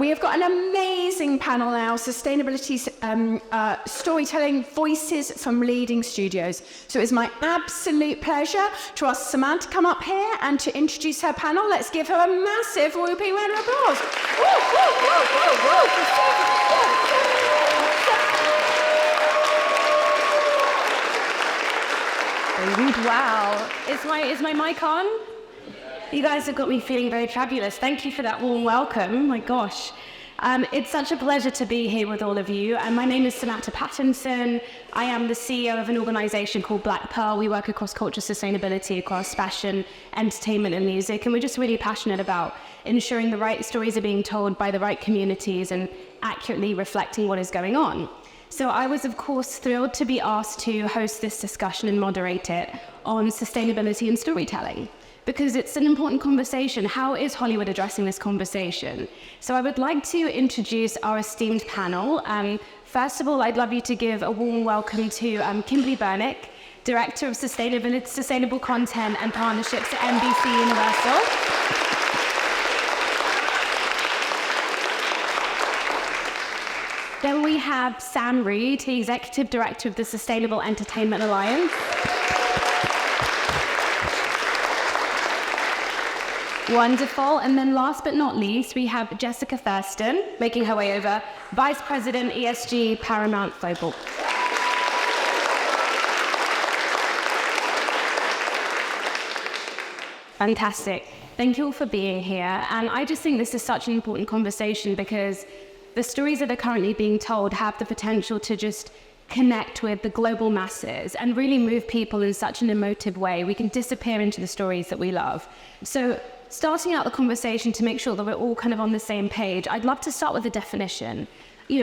we have got an amazing panel now, sustainability storytelling voices from leading studios. So it's my absolute pleasure to ask Samata to come up here and to introduce her panel. Let's give her a massive whooping round of applause. Wow. Is my mic on? You guys have got me feeling very fabulous. Thank you for that warm welcome. My gosh. It's such a pleasure to be here with all of you. And my name is Samata Pattinson. I am the CEO of an organization called Black Pearl. We work across culture sustainability, across fashion, entertainment, and music. And we're just really passionate about ensuring the right stories are being told by the right communities and accurately reflecting what is going on. So I was, of course, thrilled to be asked to host this discussion and moderate it on sustainability and storytelling, because it's an important conversation. How is Hollywood addressing this conversation? So I would like to introduce our esteemed panel. First of all, I'd love you to give a warm welcome to Kimberly Burnick, Director of Sustainable Content and Partnerships at NBCUniversal. Then we have Sam Reed, the Executive Director of the Sustainable Entertainment Alliance. Wonderful. And then last but not least, we have Jessica Thurston, making her way over, Vice President, ESG, Paramount Global. Fantastic. Thank you all for being here. And I just think this is such an important conversation because the stories that are currently being told have the potential to just connect with the global masses and really move people in such an emotive way. We can disappear into the stories that we love. So starting out the conversation to make sure that we're all kind of on the same page, I'd love to start with a definition.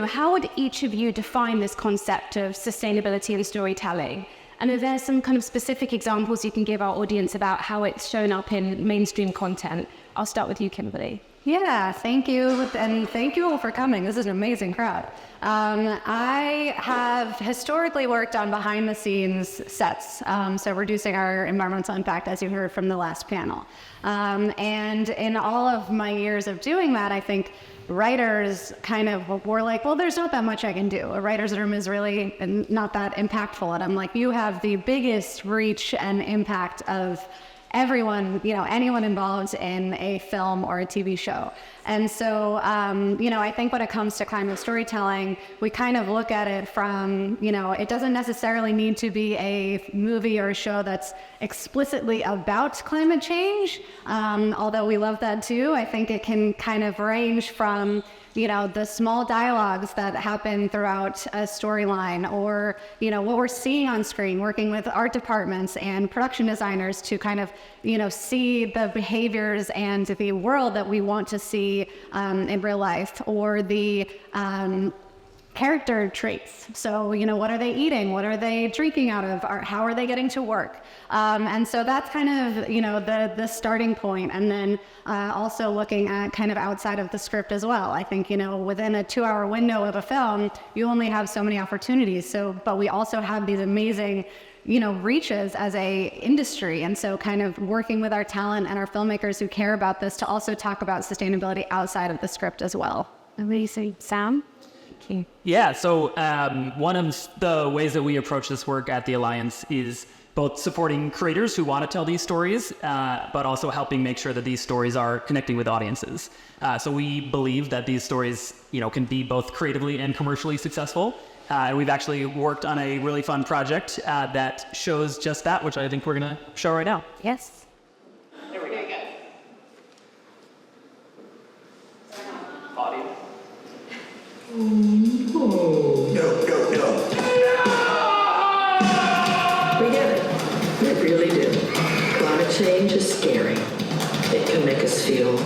How would each of you define this concept of sustainability and storytelling? And are there some kind of specific examples you can give our audience about how it's shown up in mainstream content? I'll start with you, Kimberly. Yeah, thank you. And thank you all for coming. This is an amazing crowd. I have historically worked on behind the scenes sets, so reducing our environmental impact, as you heard from the last panel. And in all of my years of doing that, I think writers kind of were like, well, there's not that much I can do. A writer's room is really not that impactful. And I'm like, you have the biggest reach and impact of everyone, anyone involved in a film or a TV show. And so, I think when it comes to climate storytelling, we kind of look at it from, it doesn't necessarily need to be a movie or a show that's explicitly about climate change. Although we love that too. I think it can kind of range from, the small dialogues that happen throughout a storyline, or, what we're seeing on screen, working with art departments and production designers to kind of, see the behaviors and the world that we want to see in real life, or the character traits. So, what are they eating? What are they drinking out of? How are they getting to work? And so that's kind of, the starting point. And then also looking at kind of outside of the script as well. I think, within a 2-hour window of a film, you only have so many opportunities. But we also have these amazing, reaches as a industry. And so kind of working with our talent and our filmmakers who care about this to also talk about sustainability outside of the script as well. Amazing. Sam? Yeah, so one of the ways that we approach this work at the Alliance is both supporting creators who want to tell these stories, but also helping make sure that these stories are connecting with audiences. So we believe that these stories, can be both creatively and commercially successful. And we've actually worked on a really fun project that shows just that, which I think we're going to show right now. Yes. There we go. Body. Oh, no. We get it. We really do. Climate change is scary. It can make us feel,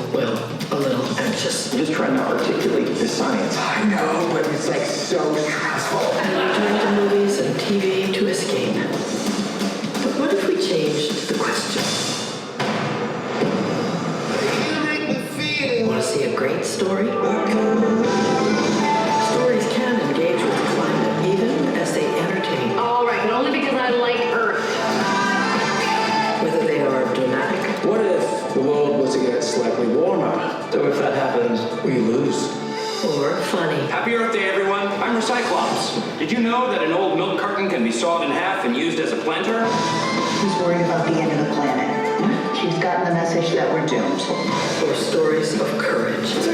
a little anxious. I'm just trying to articulate the science. I know, but it's so stressful. And we turn to movies and TV to escape. But what if we changed the question? You make me feel. Want to see a great story? Stories can engage with the climate, even as they entertain. All right, but only because I like Earth. Whether they are dramatic. What if the world was to get slightly warmer? So if that happens, we lose. or funny. Happy Earth Day, everyone. I'm Recyclops. Did you know that an old milk carton can be sawed in half and used as a planter? Who's worried about the end of the planet? She's gotten the message that we're doomed. Or stories of courage. It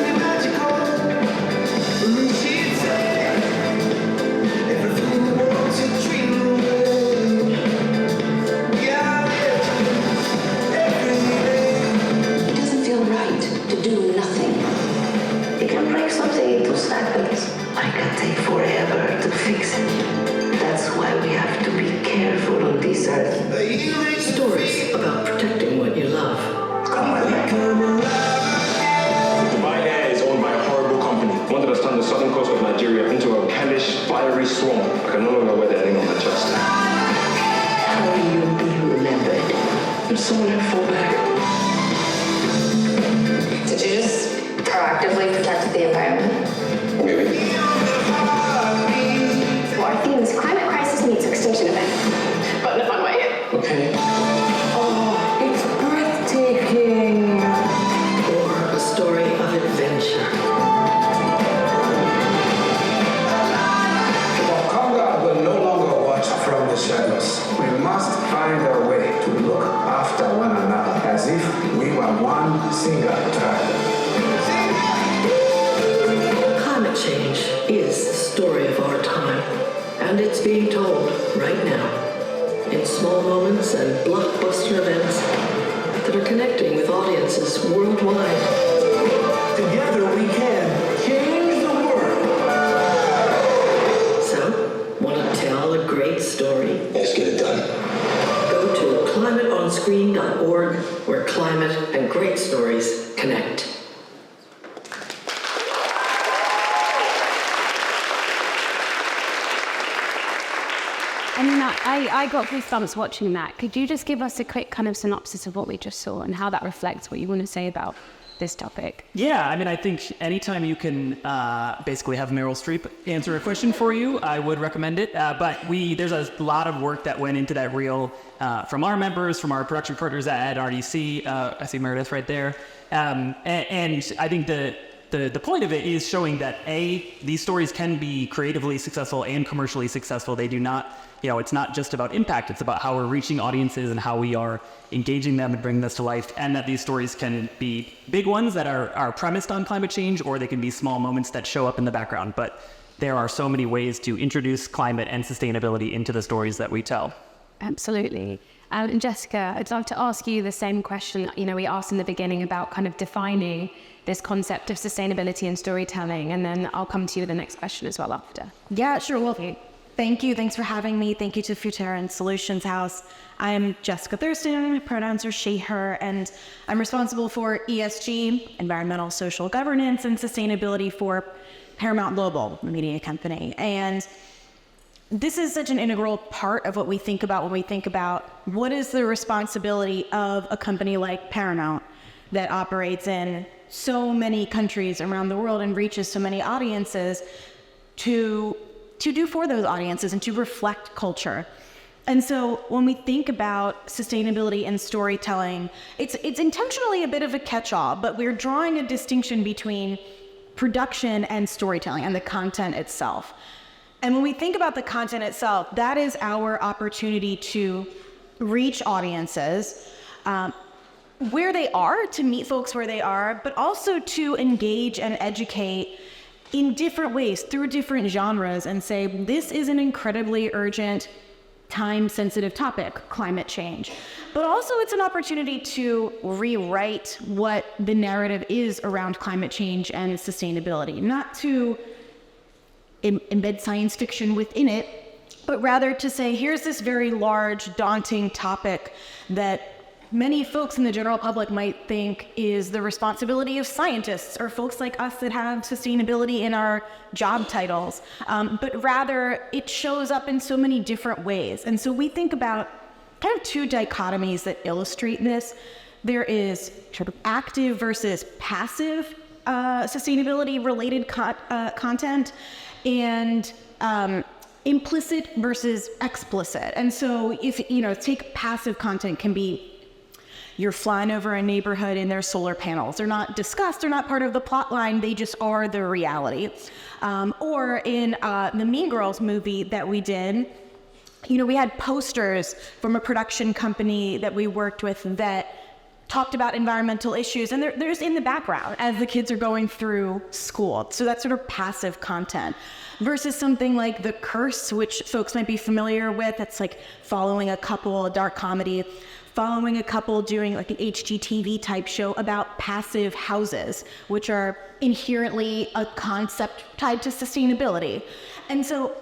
doesn't feel right to do nothing. You can break something into seconds. I can take forever to fix it. That's why we have to be careful on this earth. Stories about protecting what you love. Dubai Air is owned by a horrible company. Wanted to turn the southern coast of Nigeria into a hellish, fiery swamp. I can no longer wear the name on my chest. How will you be remembered? There's someone who fall back. Did you just proactively protect the environment? Maybe. Well, our theme is climate crisis meets extinction event. But in a fun way. Okay. It's breathtaking. Or a story of adventure. Wakanda will no longer watch from the shadows. We must find a way to look after one another as if we were one single tribe. Climate change is the story of our time, and it's being told right now in small moments and blockbuster events that are connecting with audiences worldwide. Together we can change the world. So, want to tell a great story? Let's get it done. Go to climateonscreen.org, where climate and great stories connect. I mean, I got goosebumps watching that. Could you just give us a quick kind of synopsis of what we just saw and how that reflects what you want to say about this topic? Yeah, I mean, I think anytime you can basically have Meryl Streep answer a question for you, I would recommend it. But there's a lot of work that went into that reel from our members, from our production partners at RDC. I see Meredith right there. And I think the point of it is showing that these stories can be creatively successful and commercially successful. They do not, it's not just about impact. It's about how we're reaching audiences and how we are engaging them and bringing this to life. And that these stories can be big ones that are premised on climate change, or they can be small moments that show up in the background. But there are so many ways to introduce climate and sustainability into the stories that we tell. Absolutely. And Jessica, I'd love to ask you the same question. We asked in the beginning about kind of defining this concept of sustainability and storytelling, and then I'll come to you with the next question as well after. Yeah, sure. Well, thank you. Thanks for having me. Thank you to Futerran Solutions House. I'm Jessica Thurston. My pronouns are she, her, and I'm responsible for ESG, environmental, social governance, and sustainability for Paramount Global, the media company. And this is such an integral part of what we think about when we think about what is the responsibility of a company like Paramount that operates in so many countries around the world and reaches so many audiences to do for those audiences and to reflect culture. And so when we think about sustainability and storytelling, it's intentionally a bit of a catch-all, but we're drawing a distinction between production and storytelling and the content itself. And when we think about the content itself, that is our opportunity to reach audiences where they are, to meet folks where they are, but also to engage and educate in different ways through different genres and say, this is an incredibly urgent, time-sensitive topic, climate change. But also it's an opportunity to rewrite what the narrative is around climate change and sustainability, not to embed science fiction within it, but rather to say, here's this very large, daunting topic that many folks in the general public might think is the responsibility of scientists or folks like us that have sustainability in our job titles, but rather it shows up in so many different ways. And so we think about kind of two dichotomies that illustrate this. There is sort of active versus passive sustainability-related content, and implicit versus explicit. And so if, take passive content can be you're flying over a neighborhood and there's solar panels. They're not discussed, they're not part of the plot line, they just are the reality. Or in the Mean Girls movie that we did, we had posters from a production company that we worked with that talked about environmental issues, and there's in the background as the kids are going through school. So that's sort of passive content. Versus something like The Curse, which folks might be familiar with. It's like following a couple, a dark comedy, following a couple doing like an HGTV type show about passive houses, which are inherently a concept tied to sustainability. And so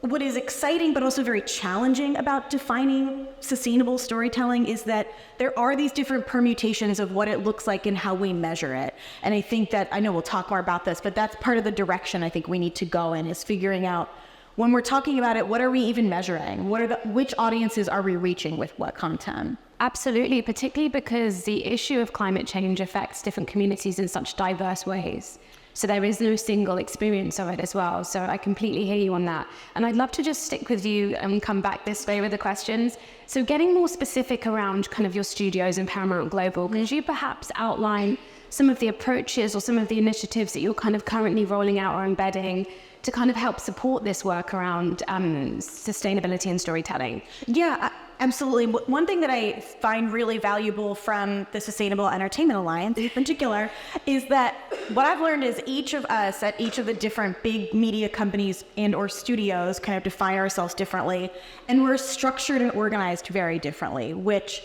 what is exciting but also very challenging about defining sustainable storytelling is that there are these different permutations of what it looks like and how we measure it. And I think that, I know we'll talk more about this, but that's part of the direction I think we need to go in, is figuring out, when we're talking about it, what are we even measuring? Which audiences are we reaching with what content? Absolutely, particularly because the issue of climate change affects different communities in such diverse ways. So there is no single experience of it as well. So I completely hear you on that. And I'd love to just stick with you and come back this way with the questions. So getting more specific around kind of your studios and Paramount Global, could you perhaps outline some of the approaches or some of the initiatives that you're kind of currently rolling out or embedding to kind of help support this work around sustainability and storytelling? Yeah, absolutely. One thing that I find really valuable from the Sustainable Entertainment Alliance in particular is that what I've learned is each of us at each of the different big media companies and or studios kind of define ourselves differently, and we're structured and organized very differently, which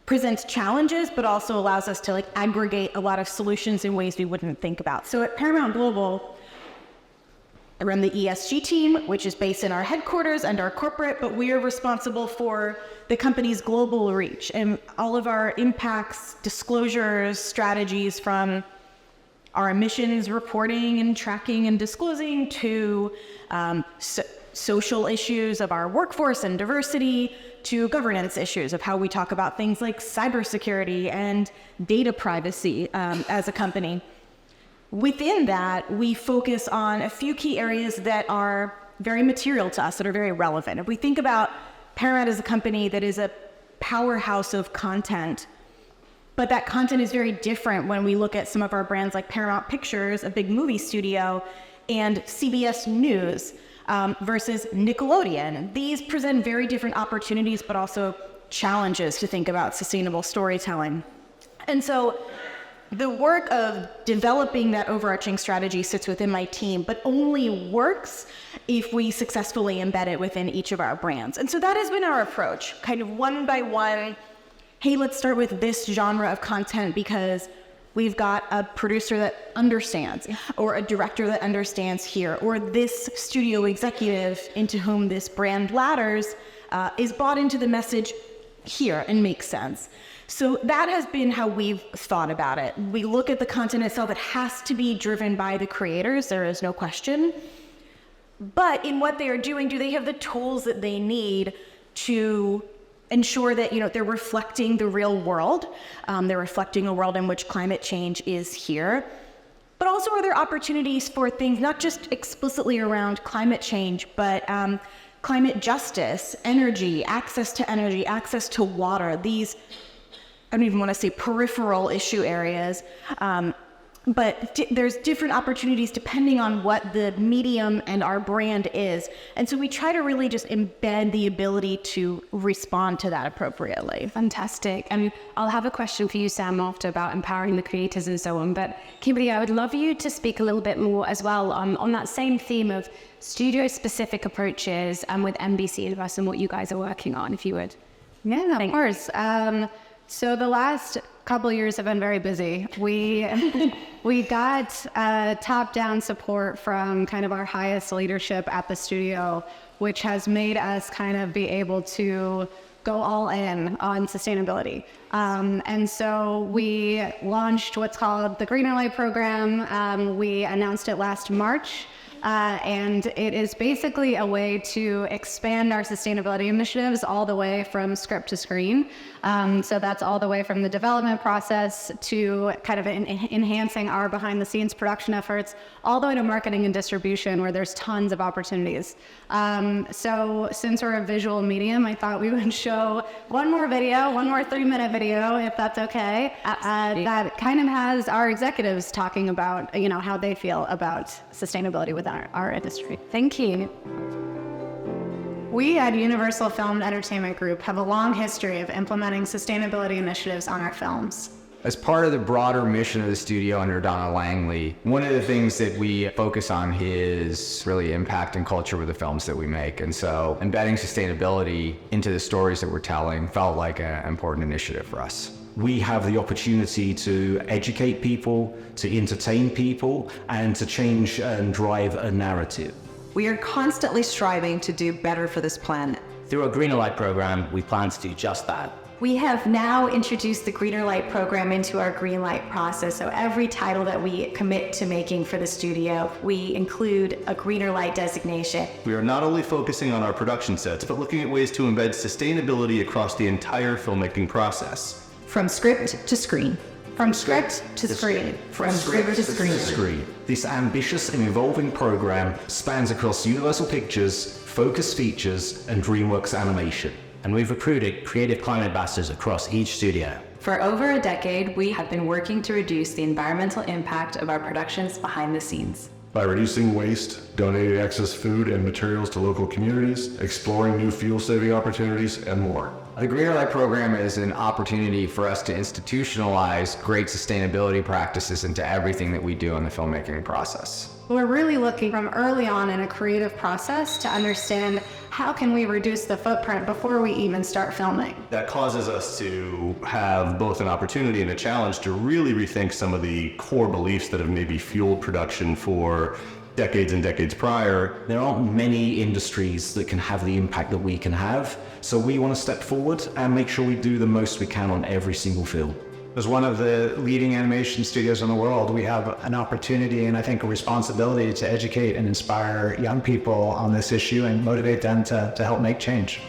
presents challenges but also allows us to like aggregate a lot of solutions in ways we wouldn't think about. So at Paramount Global, I run the ESG team, which is based in our headquarters and our corporate, but we are responsible for the company's global reach and all of our impacts, disclosures, strategies, from our emissions reporting and tracking and disclosing to social issues of our workforce and diversity, to governance issues of how we talk about things like cybersecurity and data privacy as a company. Within that, we focus on a few key areas that are very material to us, that are very relevant. If we think about Paramount as a company that is a powerhouse of content, but that content is very different when we look at some of our brands like Paramount Pictures, a big movie studio, and CBS News versus Nickelodeon. These present very different opportunities, but also challenges to think about sustainable storytelling. And so the work of developing that overarching strategy sits within my team, but only works if we successfully embed it within each of our brands. And so that has been our approach, kind of one by one. Hey, let's start with this genre of content because we've got a producer that understands, or a director that understands here, or this studio executive into whom this brand ladders is bought into the message here and makes sense. So that has been how we've thought about it. We look at the content itself. It has to be driven by the creators. There is no question. But in what they are doing, do they have the tools that they need to ensure that, they're reflecting the real world? They're reflecting a world in which climate change is here. But also, are there opportunities for things not just explicitly around climate change, but climate justice, energy, access to water, these, I don't even want to say peripheral issue areas, but there's different opportunities depending on what the medium and our brand is. And so we try to really just embed the ability to respond to that appropriately. Fantastic. And I'll have a question for you, Sam, after about empowering the creators and so on. But Kimberly, I would love you to speak a little bit more as well on that same theme of studio-specific approaches and with NBCUniversal and what you guys are working on, if you would. Yeah, of course. So the last couple of years have been very busy. We got top-down support from kind of our highest leadership at the studio, which has made us kind of be able to go all in on sustainability. And so we launched what's called the Greener Light program. We announced it last March. and it is basically a way to expand our sustainability initiatives all the way from script to screen. So that's all the way from the development process to kind of enhancing our behind the scenes production efforts, all the way to marketing and distribution, where there's tons of opportunities. So since we're a visual medium, I thought we would show one more 3-minute video, if that's okay. That kind of has our executives talking about, how they feel about sustainability within our industry. Thank you. We at Universal Film and Entertainment Group have a long history of implementing sustainability initiatives on our films. As part of the broader mission of the studio under Donna Langley, one of the things that we focus on is really impact and culture with the films that we make. And so embedding sustainability into the stories that we're telling felt like an important initiative for us. We have the opportunity to educate people, to entertain people, and to change and drive a narrative. We are constantly striving to do better for this planet. Through our Greener Light program, we plan to do just that. We have now introduced the Greener Light program into our Green Light process. So every title that we commit to making for the studio, we include a Greener Light designation. We are not only focusing on our production sets, but looking at ways to embed sustainability across the entire filmmaking process. From script to screen. From script to screen. From script to screen. This ambitious and evolving program spans across Universal Pictures, Focus Features, and DreamWorks Animation. And we've recruited creative climate ambassadors across each studio. For over a decade, we have been working to reduce the environmental impact of our productions behind the scenes. By reducing waste, donating excess food and materials to local communities, exploring new fuel-saving opportunities, and more. The Greener Light program is an opportunity for us to institutionalize great sustainability practices into everything that we do in the filmmaking process. We're really looking from early on in a creative process to understand how can we reduce the footprint before we even start filming. That causes us to have both an opportunity and a challenge to really rethink some of the core beliefs that have maybe fueled production for decades and decades prior. There aren't many industries that can have the impact that we can have, so we want to step forward and make sure we do the most we can on every single film. As one of the leading animation studios in the world, we have an opportunity and I think a responsibility to educate and inspire young people on this issue and motivate them to help make change.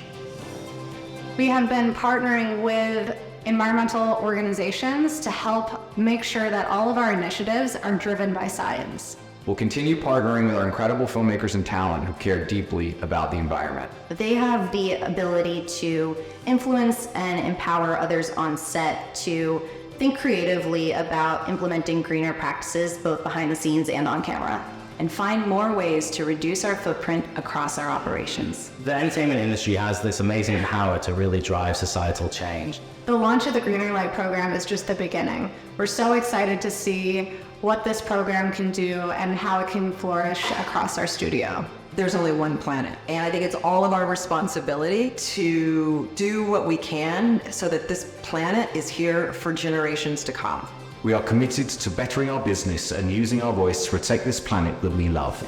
We have been partnering with environmental organizations to help make sure that all of our initiatives are driven by science. We'll continue partnering with our incredible filmmakers and talent who care deeply about the environment. They have the ability to influence and empower others on set to think creatively about implementing greener practices both behind the scenes and on camera, and find more ways to reduce our footprint across our operations. The entertainment industry has this amazing power to really drive societal change. The launch of the Greener Light program is just the beginning. We're so excited to see what this program can do and how it can flourish across our studio. There's only one planet, and I think it's all of our responsibility to do what we can so that this planet is here for generations to come. We are committed to bettering our business and using our voice to protect this planet that we love.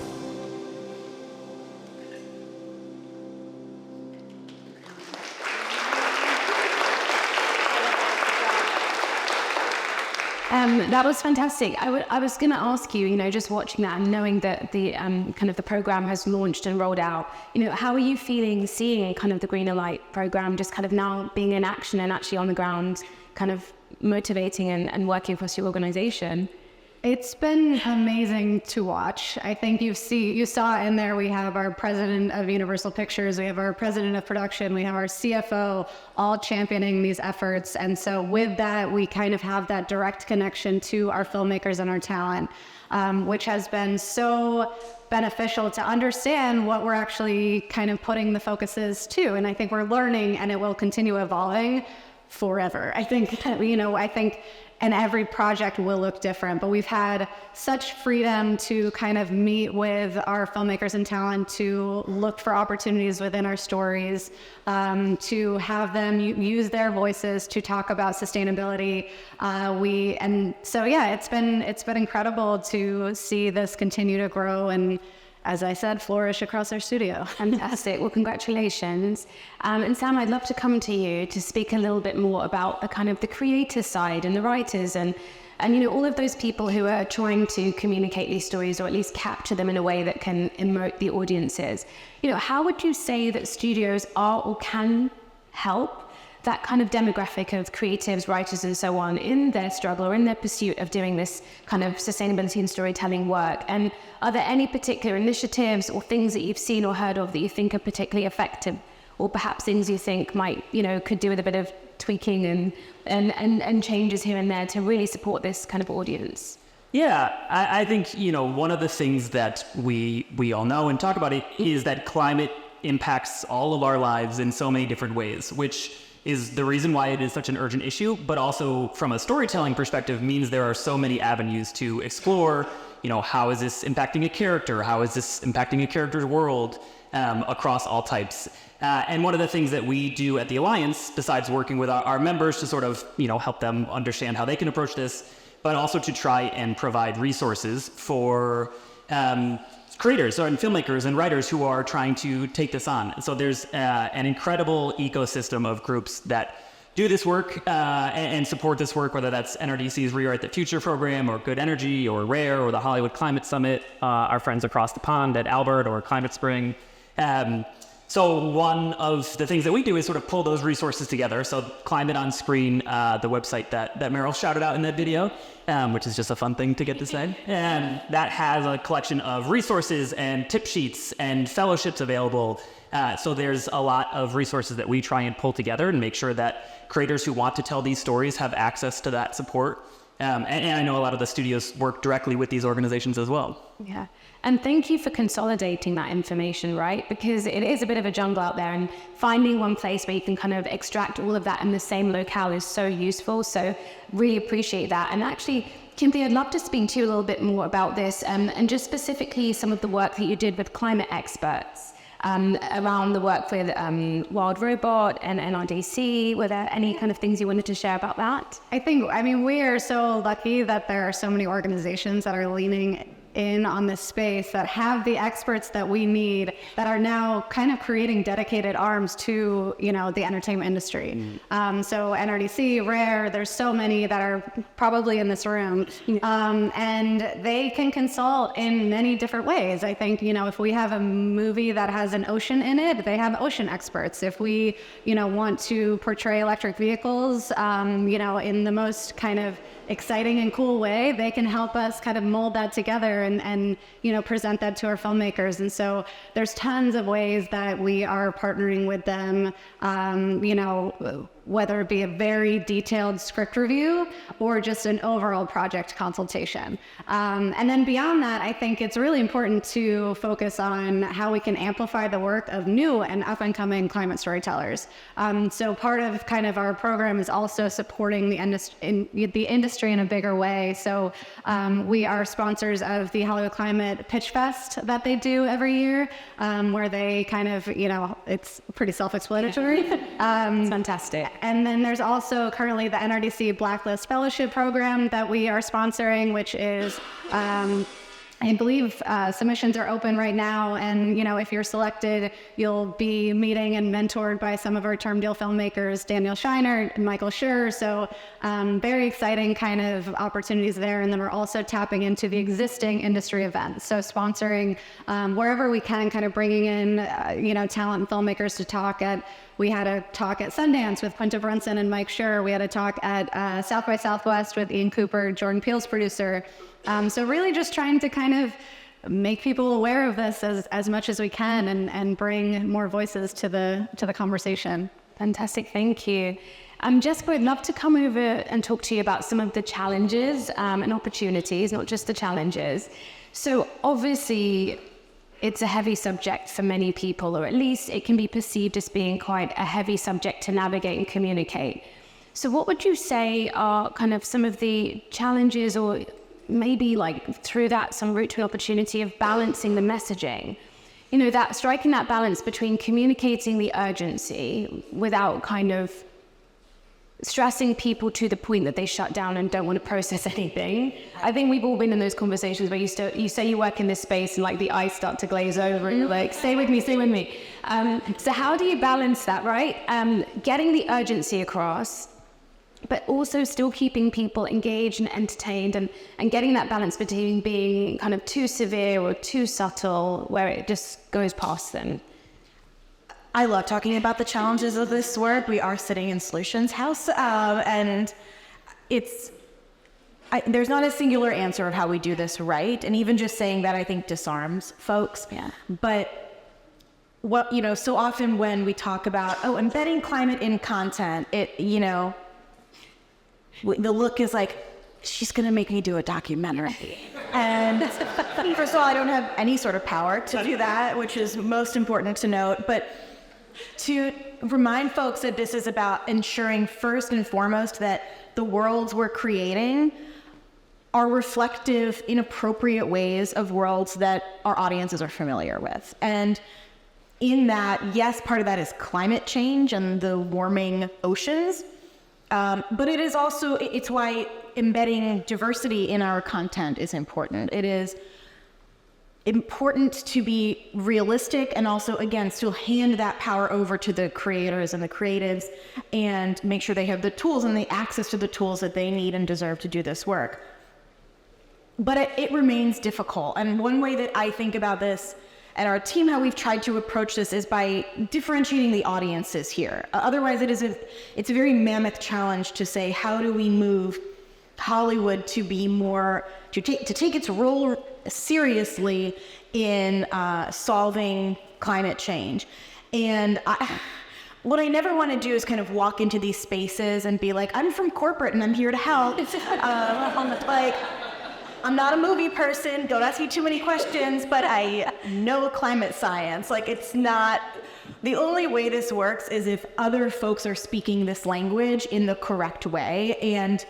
That was fantastic. I was going to ask you, just watching that and knowing that the kind of the program has launched and rolled out, how are you feeling seeing kind of the Greener Light program just kind of now being in action and actually on the ground, kind of motivating and working across your organization? It's been amazing to watch. I think you saw in there we have our president of Universal Pictures, we have our president of production, we have our CFO, all championing these efforts. And so with that, we kind of have that direct connection to our filmmakers and our talent, which has been so beneficial to understand what we're actually kind of putting the focuses to. And I think we're learning and it will continue evolving forever. I think, and every project will look different, but we've had such freedom to kind of meet with our filmmakers and talent to look for opportunities within our stories, to have them use their voices to talk about sustainability. It's been incredible to see this continue to grow and, as I said, flourish across our studio. Fantastic. Well, congratulations. And Sam, I'd love to come to you to speak a little bit more about the kind of the creator side and the writers and And, you know, all of those people who are trying to communicate these stories, or at least capture them in a way that can emote the audiences, you know, how would you say that studios are or can help that kind of demographic of creatives, writers, and so on in their struggle or in their pursuit of doing this kind of sustainability and storytelling work? And are there any particular initiatives or things that you've seen or heard of that you think are particularly effective, or perhaps things you think might, you know, could do with a bit of tweaking and changes here and there to really support this kind of audience? Yeah, I think, you know, one of the things that we all know and talk about it is that climate impacts all of our lives in so many different ways, which is the reason why it is such an urgent issue, but also from a storytelling perspective means there are so many avenues to explore. You know, how is this impacting a character? How is this impacting a character's world across all types? And one of the things that we do at the Alliance, besides working with our members to sort of, you know, help them understand how they can approach this, but also to try and provide resources for creators and filmmakers and writers who are trying to take this on. So there's an incredible ecosystem of groups that do this work and support this work, whether that's NRDC's Rewrite the Future program, or Good Energy, or RARE, or the Hollywood Climate Summit, our friends across the pond at Albert, or Climate Spring. So one of the things that we do is sort of pull those resources together. So Climate on Screen, the website that Meryl shouted out in that video, which is just a fun thing to get to say. And that has a collection of resources and tip sheets and fellowships available. So there's a lot of resources that we try and pull together and make sure that creators who want to tell these stories have access to that support. And I know a lot of the studios work directly with these organizations as well. Yeah. And thank you for consolidating that information, right? Because it is a bit of a jungle out there, and finding one place where you can kind of extract all of that in the same locale is so useful. So really appreciate that. And actually, Kimberly, I'd love to speak to you a little bit more about this, and just specifically some of the work that you did with climate experts around the work with Wild Robot and NRDC. Were there any kind of things you wanted to share about that? I mean, we are so lucky that there are so many organizations that are leaning in on this space, that have the experts that we need, that are now kind of creating dedicated arms to, you know, the entertainment industry. So NRDC, RARE, there's so many that are probably in this room, and they can consult in many different ways. I think, you know, if we have a movie that has an ocean in it, they have ocean experts. If we, you know, want to portray electric vehicles, you know, in the most kind of exciting and cool way, they can help us kind of mold that together and you know, present that to our filmmakers. And so there's tons of ways that we are partnering with them, you know, whether it be a very detailed script review or just an overall project consultation. And then beyond that, I think it's really important to focus on how we can amplify the work of new and up-and-coming climate storytellers. So part of kind of our program is also supporting the industry in a bigger way. So we are sponsors of the Hollywood Climate Pitch Fest that they do every year, where they kind of, you know, it's pretty self-explanatory. It's fantastic. And then there's also currently the NRDC Blacklist Fellowship Program that we are sponsoring, which is, I believe submissions are open right now. And, you know, if you're selected, you'll be meeting and mentored by some of our term deal filmmakers, Daniel Shiner and Michael Schur. So very exciting kind of opportunities there. And then we're also tapping into the existing industry events. So sponsoring wherever we can, kind of bringing in, you know, talent and filmmakers to talk at. We had a talk at Sundance with Quinta Brunson and Mike Schur. We had a talk at South by Southwest with Ian Cooper, Jordan Peele's producer. So really just trying to kind of make people aware of this as much as we can, and bring more voices to the conversation. Fantastic, thank you. Jessica, I'd love to come over and talk to you about some of the challenges and opportunities, not just the challenges. So obviously, it's a heavy subject for many people, or at least it can be perceived as being quite a heavy subject to navigate and communicate. So what would you say are kind of some of the challenges, or maybe like through that some route to an opportunity of balancing the messaging? You know, that striking that balance between communicating the urgency without kind of stressing people to the point that they shut down and don't want to process anything. I think we've all been in those conversations where you say you work in this space and like the eyes start to glaze over and you're like, stay with me. So how do you balance that, right? Getting the urgency across but also still keeping people engaged and entertained, and getting that balance between being kind of too severe or too subtle where it just goes past them. I love talking about the challenges of this work. We are sitting in Solutions House, and there's not a singular answer of how we do this right. And even just saying that, I think, disarms folks. Yeah. But so often when we talk about, embedding climate in content, the look is like, she's going to make me do a documentary. And first of all, I don't have any sort of power to do that, which is most important to note. But to remind folks that this is about ensuring first and foremost that the worlds we're creating are reflective in appropriate ways of worlds that our audiences are familiar with. And in that, yes, part of that is climate change and the warming oceans. But it is also, it's why embedding diversity in our content is important. It is important to be realistic and also, again, still hand that power over to the creators and the creatives and make sure they have the tools and the access to the tools that they need and deserve to do this work. But it remains difficult. And one way that I think about this and our team, how we've tried to approach this, is by differentiating the audiences here. Otherwise, it's a very mammoth challenge to say, how do we move Hollywood to be more, to take its role seriously in solving climate change. And what I never want to do is kind of walk into these spaces and be like, I'm from corporate and I'm here to help. I'm not a movie person, don't ask me too many questions, but I know climate science. It's not, the only way this works is if other folks are speaking this language in the correct way. And,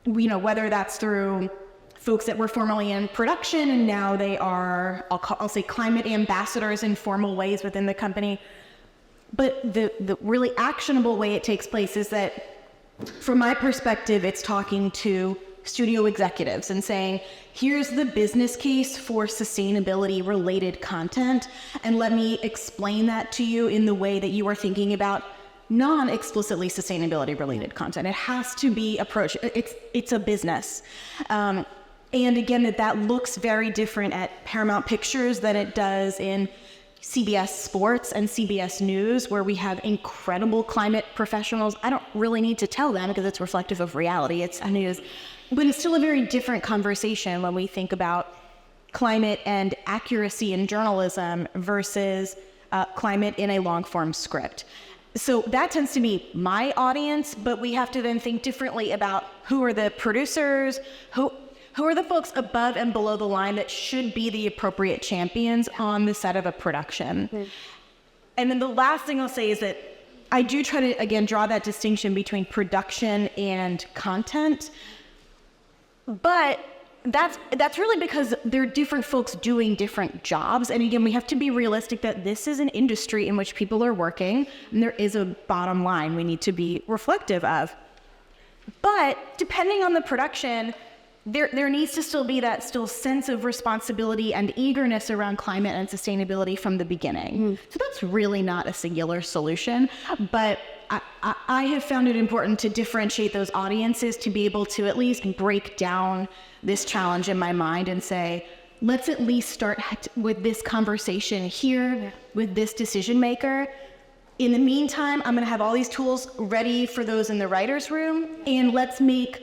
whether that's through folks that were formerly in production and now they are, I'll say climate ambassadors in formal ways within the company. But the really actionable way it takes place is that, from my perspective, it's talking to studio executives and saying, here's the business case for sustainability related content, and let me explain that to you in the way that you are thinking about non-explicitly sustainability related content. It has to be approached, it's a business. And again, that looks very different at Paramount Pictures than it does in CBS Sports and CBS News, where we have incredible climate professionals. I don't really need to tell them because it's reflective of reality. It's news. But it's still a very different conversation when we think about climate and accuracy in journalism versus climate in a long-form script. So that tends to be my audience, but we have to then think differently about who are the producers, who are the folks above and below the line that should be the appropriate champions on the set of a production. Mm-hmm. And then the last thing I'll say is that I do try to, again, draw that distinction between production and content. But that's really because there are different folks doing different jobs. And again, we have to be realistic that this is an industry in which people are working, and there is a bottom line we need to be reflective of. But depending on the production, there needs to still be that sense of responsibility and eagerness around climate and sustainability from the beginning. Mm-hmm. So that's really not a singular solution, but I have found it important to differentiate those audiences to be able to at least break down this challenge in my mind and say, let's at least start with this conversation here with this decision maker. In the meantime, I'm going to have all these tools ready for those in the writer's room, and let's make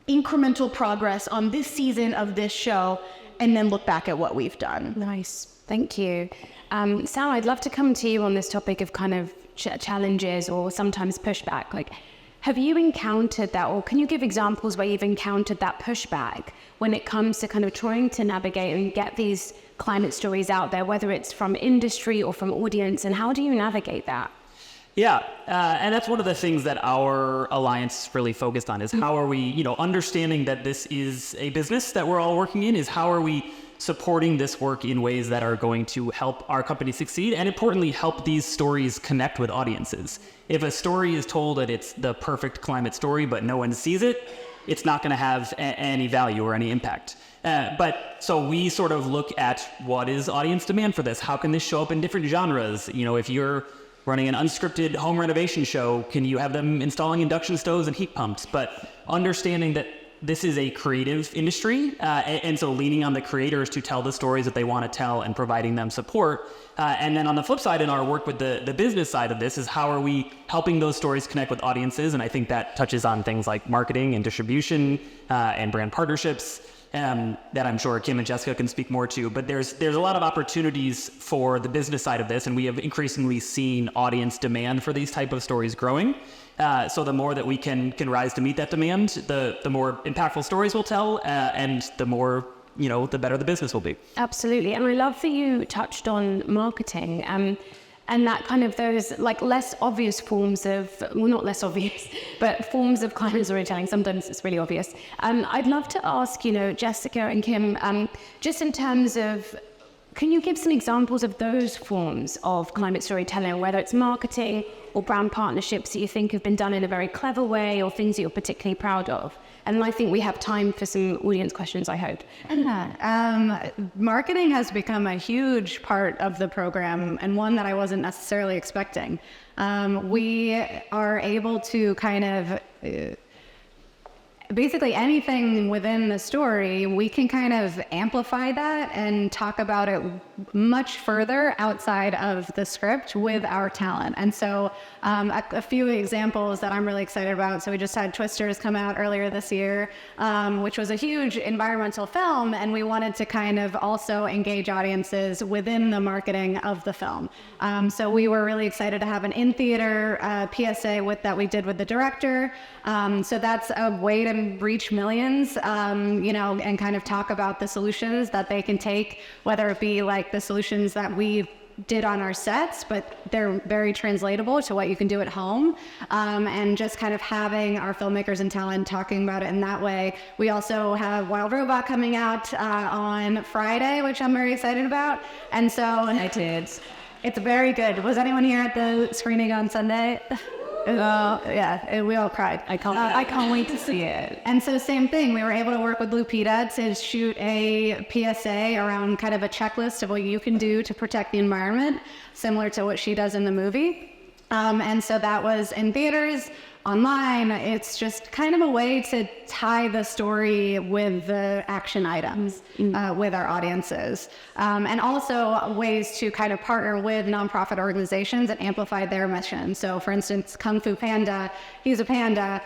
incremental progress on this season of this show and then look back at what we've done. Nice. Thank you. Sam, I'd love to come to you on this topic of kind of challenges or sometimes pushback. Have you encountered that, or can you give examples where you've encountered that pushback when it comes to kind of trying to navigate and get these climate stories out there, whether it's from industry or from audience, and how do you navigate that? Yeah, and that's one of the things that our alliance really focused on, is how are we, understanding that this is a business that we're all working in, is how are we supporting this work in ways that are going to help our company succeed, and importantly, help these stories connect with audiences. If a story is told that it's the perfect climate story, but no one sees it, it's not going to have any value or any impact. But so we sort of look at what is audience demand for this? How can this show up in different genres? If you're running an unscripted home renovation show, can you have them installing induction stoves and heat pumps? But understanding that this is a creative industry, and so leaning on the creators to tell the stories that they want to tell and providing them support. And then on the flip side, in our work with the business side of this, is how are we helping those stories connect with audiences? And I think that touches on things like marketing and distribution and brand partnerships that I'm sure Kim and Jessica can speak more to. But there's a lot of opportunities for the business side of this, and we have increasingly seen audience demand for these type of stories growing. So the more that we can rise to meet that demand, the more impactful stories we'll tell, and the more, the better the business will be. Absolutely. And I love that you touched on marketing, and that kind of those like less obvious forms of, well, not less obvious, but forms of climate storytelling. Sometimes it's really obvious. I'd love to ask, Jessica and Kim, just in terms of, can you give some examples of those forms of climate storytelling, whether it's marketing or brand partnerships that you think have been done in a very clever way, or things that you're particularly proud of? And I think we have time for some audience questions, I hope. Marketing has become a huge part of the program, and one that I wasn't necessarily expecting. We are able to kind of basically anything within the story, we can kind of amplify that and talk about it much further outside of the script with our talent. And so a few examples that I'm really excited about. So we just had Twisters come out earlier this year, which was a huge environmental film, and we wanted to kind of also engage audiences within the marketing of the film. So we were really excited to have an in-theater PSA that we did with the director. So that's a way to reach millions, and kind of talk about the solutions that they can take, whether it be like the solutions that we did on our sets, but they're very translatable to what you can do at home, and just kind of having our filmmakers and talent talking about it in that way. We also have Wild Robot coming out on Friday, which I'm very excited about. And so it's very good. Was anyone here at the screening on Sunday? Yeah, we all cried. I can't wait to see it. And so same thing, we were able to work with Lupita to shoot a PSA around kind of a checklist of what you can do to protect the environment, similar to what she does in the movie. And so that was in theaters, online. It's just kind of a way to tie the story with the action items with our audiences. And also ways to kind of partner with nonprofit organizations and amplify their mission. So for instance, Kung Fu Panda, he's a panda.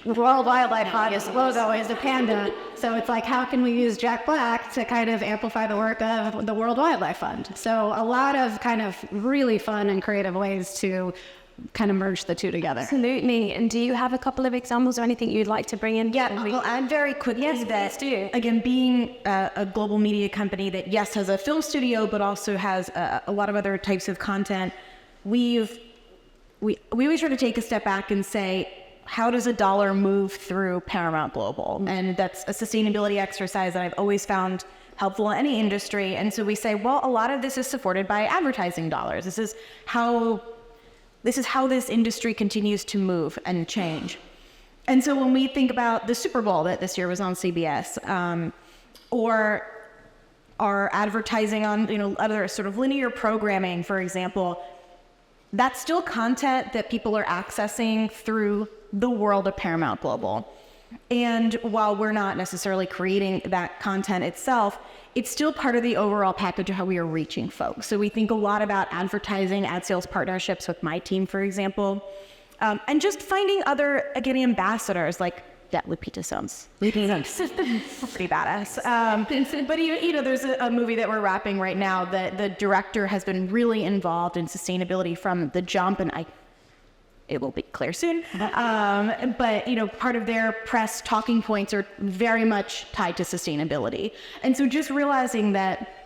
World Wildlife Fund logo is a panda. So it's like, how can we use Jack Black to kind of amplify the work of the World Wildlife Fund? So a lot of kind of really fun and creative ways to kind of merge the two together. Absolutely. And do you have a couple of examples or anything you'd like to bring in? Yeah, I'll add very quickly that, again, being a global media company that, yes, has a film studio, but also has a lot of other types of content, we always try to take a step back and say, how does a dollar move through Paramount Global? And that's a sustainability exercise that I've always found helpful in any industry. And so we say, well, a lot of this is supported by advertising dollars. This is how this industry continues to move and change. And so when we think about the Super Bowl that this year was on CBS, or our advertising on other sort of linear programming, for example, that's still content that people are accessing through the world of Paramount Global. And while we're not necessarily creating that content itself, it's still part of the overall package of how we are reaching folks. So we think a lot about advertising, ad sales partnerships with my team, for example, and just finding other, again, ambassadors like Lupita sounds pretty badass. But there's a movie that we're wrapping right now that the director has been really involved in sustainability from the jump, and it will be clear soon. But part of their press talking points are very much tied to sustainability. And so just realizing that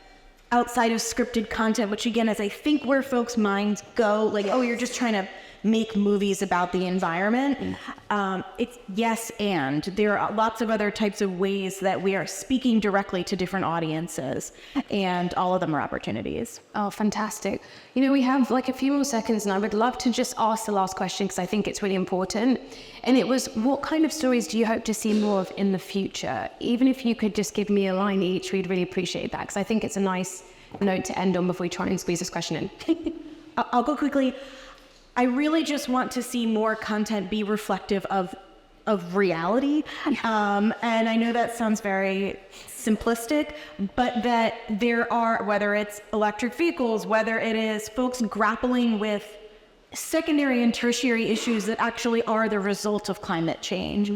outside of scripted content, which again is I think where folks' minds go, like, oh, you're just trying to make movies about the environment. It's yes, and there are lots of other types of ways that we are speaking directly to different audiences, and all of them are opportunities. Oh, fantastic. We have like a few more seconds, and I would love to just ask the last question because I think it's really important. And it was, what kind of stories do you hope to see more of in the future? Even if you could just give me a line each, we'd really appreciate that, because I think it's a nice note to end on before we try and squeeze this question in. I'll go quickly. I really just want to see more content be reflective of reality. And I know that sounds very simplistic, but that there are, whether it's electric vehicles, whether it is folks grappling with secondary and tertiary issues that actually are the result of climate change.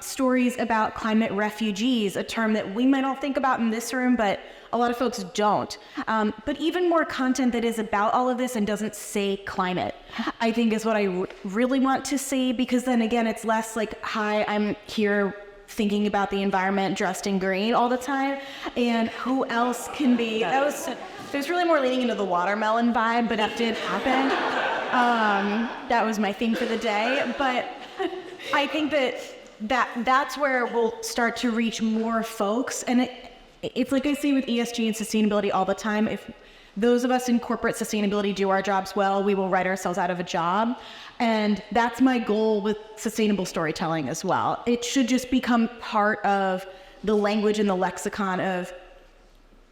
Stories about climate refugees, a term that we might all think about in this room, but a lot of folks don't. But even more content that is about all of this and doesn't say climate, I think is what I really want to see, because then again, it's less like, hi, I'm here thinking about the environment dressed in green all the time, and who else can be, there's really more leaning into the watermelon vibe, but it did happen. That was my thing for the day, but I think that's where we'll start to reach more folks, and it's like I say with ESG and sustainability all the time, if those of us in corporate sustainability do our jobs well, we will write ourselves out of a job. And that's my goal with sustainable storytelling as well. It should just become part of the language and the lexicon of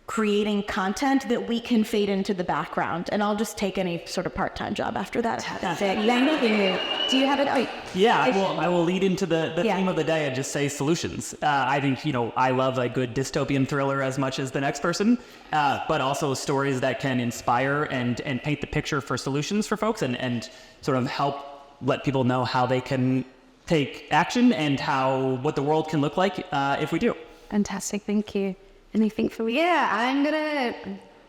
creating content that we can fade into the background. And I'll just take any sort of part-time job after that. That's it. Do you have it? I will lead into the theme of the day and just say solutions. I think, I love a good dystopian thriller as much as the next person, but also stories that can inspire and paint the picture for solutions for folks and sort of help let people know how they can take action and what the world can look like if we do. Fantastic. Thank you. Anything for me? Yeah, I'm gonna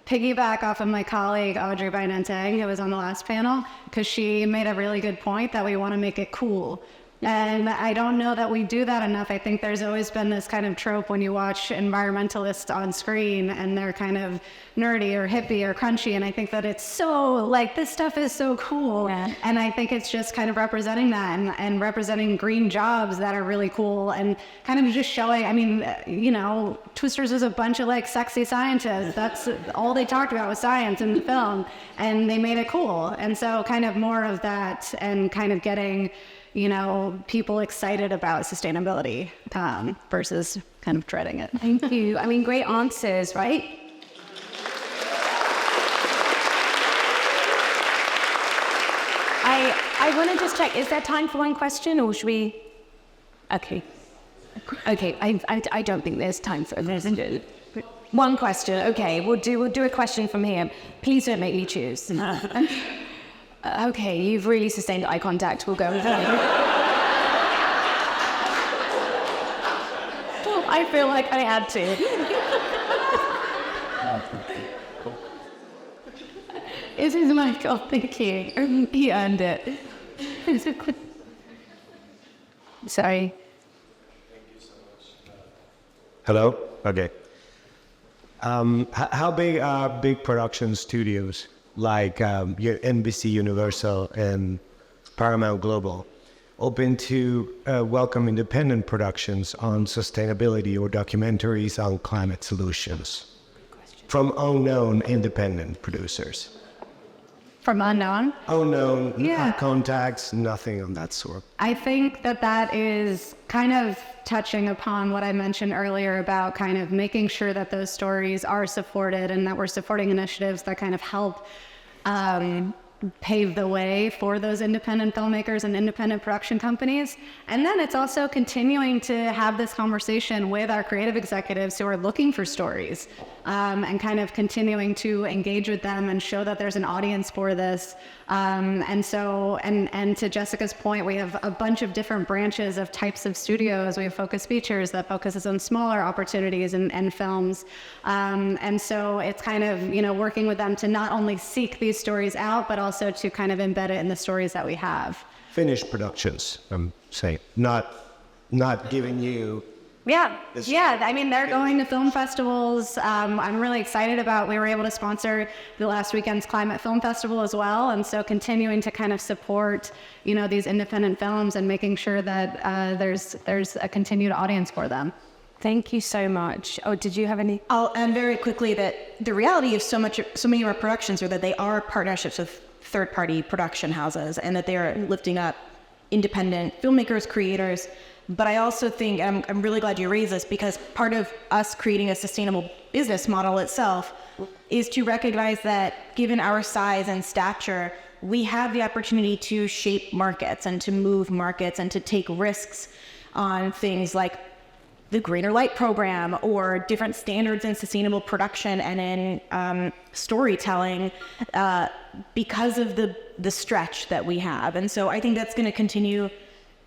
piggyback off of my colleague Audrey Bynentang, who was on the last panel, because she made a really good point that we want to make it cool. And I don't know that we do that enough. I think there's always been this kind of trope when you watch environmentalists on screen and they're kind of nerdy or hippie or crunchy. And I think that it's so, this stuff is so cool. Yeah. And I think it's just kind of representing that and representing green jobs that are really cool and kind of just showing, Twisters is a bunch of sexy scientists. That's all they talked about was science in the film, and they made it cool. And so kind of more of that and kind of getting people excited about sustainability versus kind of dreading it. Thank you. Great answers, right? I want to just check, is there time for one question or should we? Okay, I don't think there's time for one question. Okay, we'll do a question from here. Please don't make me choose. Okay, you've really sustained eye contact. We'll go with that. I feel like I had to. It is Michael, thank you. He earned it. Sorry. Hello? Okay. How big are big production studios like your NBCUniversal and Paramount Global open to welcome independent productions on sustainability or documentaries on climate solutions from unknown independent producers? From unknown? Unknown, contacts, nothing of that sort. I think that is kind of touching upon what I mentioned earlier about kind of making sure that those stories are supported and that we're supporting initiatives that kind of help pave the way for those independent filmmakers and independent production companies. And then it's also continuing to have this conversation with our creative executives who are looking for stories and kind of continuing to engage with them and show that there's an audience for this. And to Jessica's point, we have a bunch of different branches of types of studios. We have Focus Features that focuses on smaller opportunities and films. And so it's kind of, working with them to not only seek these stories out, but also to kind of embed it in the stories that we have. Finished productions, I'm saying, not giving you... Yeah. They're going to film festivals. I'm really excited about, we were able to sponsor the last weekend's Climate Film Festival as well. And so continuing to kind of support, these independent films and making sure that there's a continued audience for them. Thank you so much. Oh, did you have any? I'll add very quickly that the reality of so many of our productions are that they are partnerships with third-party production houses and that they are lifting up independent filmmakers, creators, But I also think, I'm really glad you raised this, because part of us creating a sustainable business model itself is to recognize that given our size and stature, we have the opportunity to shape markets and to move markets and to take risks on things like the Greener Light program or different standards in sustainable production and in storytelling because of the stretch that we have. And so I think that's going to continue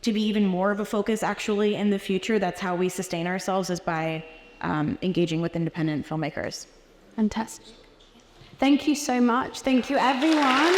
to be even more of a focus actually in the future. That's how we sustain ourselves, is by engaging with independent filmmakers. Fantastic. Thank you so much. Thank you, everyone.